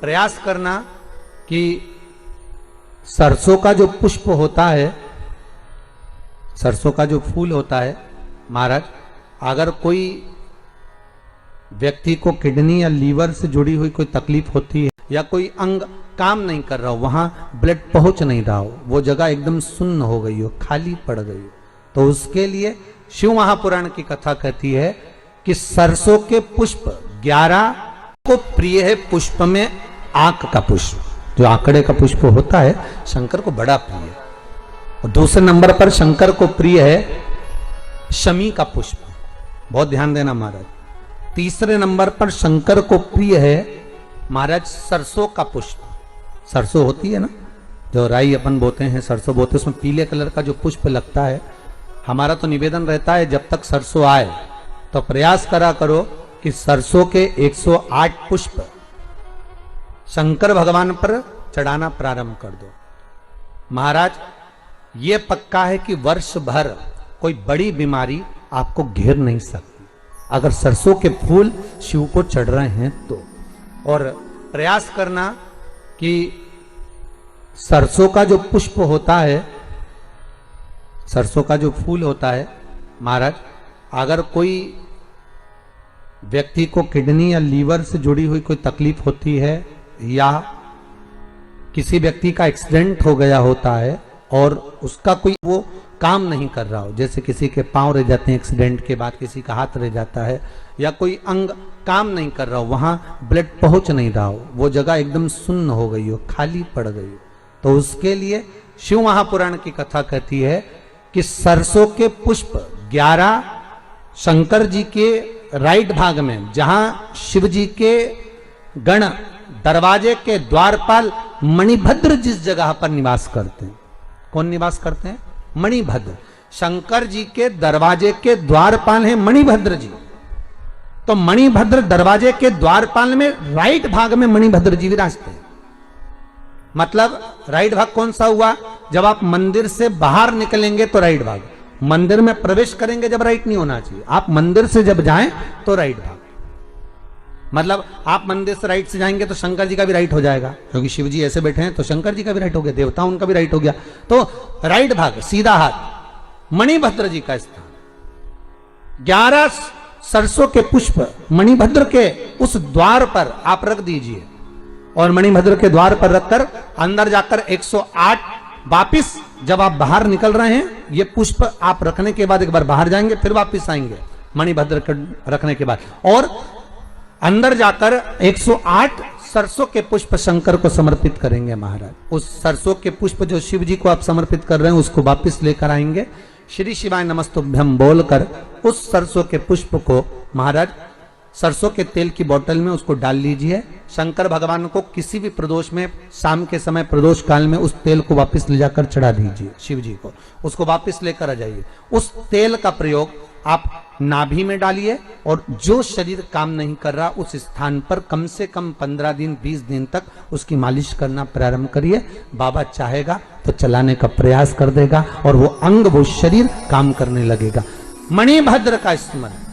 प्रयास करना कि सरसों का जो पुष्प होता है, सरसों का जो फूल होता है महाराज, अगर कोई व्यक्ति को किडनी या लीवर से जुड़ी हुई कोई तकलीफ होती है या कोई अंग काम नहीं कर रहा हो, वहां ब्लड पहुंच नहीं रहा हो, वो जगह एकदम सुन्न हो गई हो, खाली पड़ गई हो, तो उसके लिए शिव महापुराण की कथा कहती है कि सरसों के पुष्प 11 को प्रिय है पुष्प में आंक का पुष्प, जो आंकड़े का पुष्प होता है शंकर को बड़ा प्रिय है। और दूसरे नंबर पर शंकर को प्रिय है शमी का पुष्प, बहुत ध्यान देना महाराज। तीसरे नंबर पर शंकर को प्रिय है महाराज सरसों का पुष्प। सरसों होती है ना, जो राई अपन बोते हैं, सरसों बोते हैं, उसमें पीले कलर का जो पुष्प लगता है। हमारा तो निवेदन रहता है जब तक सरसों आए तो प्रयास करा करो कि सरसों के 108 पुष्प शंकर भगवान पर चढ़ाना प्रारंभ कर दो। महाराज ये पक्का है कि वर्ष भर कोई बड़ी बीमारी आपको घेर नहीं सकती अगर सरसों के फूल शिव को चढ़ रहे हैं तो। और प्रयास करना कि सरसों का जो पुष्प होता है, सरसों का जो फूल होता है महाराज, अगर कोई व्यक्ति को किडनी या लीवर से जुड़ी हुई कोई तकलीफ होती है या किसी व्यक्ति का एक्सीडेंट हो गया होता है और उसका कोई वो काम नहीं कर रहा हो, जैसे किसी के पांव रह जाते हैं एक्सीडेंट के बाद, किसी का हाथ रह जाता है या कोई अंग काम नहीं कर रहा हो, वहां ब्लड पहुंच नहीं रहा हो, वो जगह एकदम सुन्न हो गई हो, खाली पड़ गई हो, तो उसके लिए शिव महापुराण की कथा कहती है कि सरसों के पुष्प 11 शंकर जी के राइट भाग में, जहां शिव जी के गण दरवाजे के द्वारपाल मणिभद्र जिस जगह पर निवास करते हैं, कौन निवास करते हैं? मणिभद्र। शंकर जी के दरवाजे के द्वारपाल हैं मणिभद्र जी। तो मणिभद्र दरवाजे के द्वारपाल में राइट भाग में मणिभद्र जी विराजते हैं। मतलब राइट भाग कौन सा हुआ? जब आप मंदिर से बाहर निकलेंगे तो राइट भाग, मंदिर में प्रवेश करेंगे जब राइट नहीं होना चाहिए, आप मंदिर से जब जाएं तो राइट भाग। मतलब आप मंदिर से राइट से जाएंगे तो शंकर जी का भी राइट हो जाएगा, क्योंकि शिव जी ऐसे बैठे हैं तो शंकर जी का भी राइट हो गया, देवता उनका भी राइट हो गया, तो राइट भाग सीधा हाथ मणिभद्र जी का स्थान। 11 सरसों के पुष्प मणिभद्र के उस द्वार पर आप रख दीजिए और मणिभद्र के द्वार पर रखकर अंदर जाकर 108 वापिस जब आप बाहर निकल रहे हैं, ये पुष्प आप रखने के बाद एक बार बाहर जाएंगे, फिर वापिस आएंगे मणिभद्र रखने के बाद, और अंदर जाकर 108 सरसों के पुष्प शंकर को समर्पित करेंगे महाराज। उस सरसों के पुष्प जो शिव जी को आप समर्पित कर रहे हैं उसको वापस लेकर आएंगे, श्री शिवाय नमस्तुभ्यम बोलकर उस सरसों के पुष्प को महाराज सरसों के तेल की बोतल में उसको डाल लीजिए। शंकर भगवान को किसी भी प्रदोष में, शाम के समय प्रदोष काल में उस तेल को वापस ले जाकर चढ़ा दीजिए शिव जी को, उसको वापस लेकर आ जाइए। उस तेल का प्रयोग आप नाभि में डालिए और जो शरीर काम नहीं कर रहा उस स्थान पर कम से कम 15 दिन 20 दिन तक उसकी मालिश करना प्रारंभ करिए। बाबा चाहेगा तो चलाने का प्रयास कर देगा और वो अंग, वो शरीर काम करने लगेगा। मणिभद्र का स्मरण,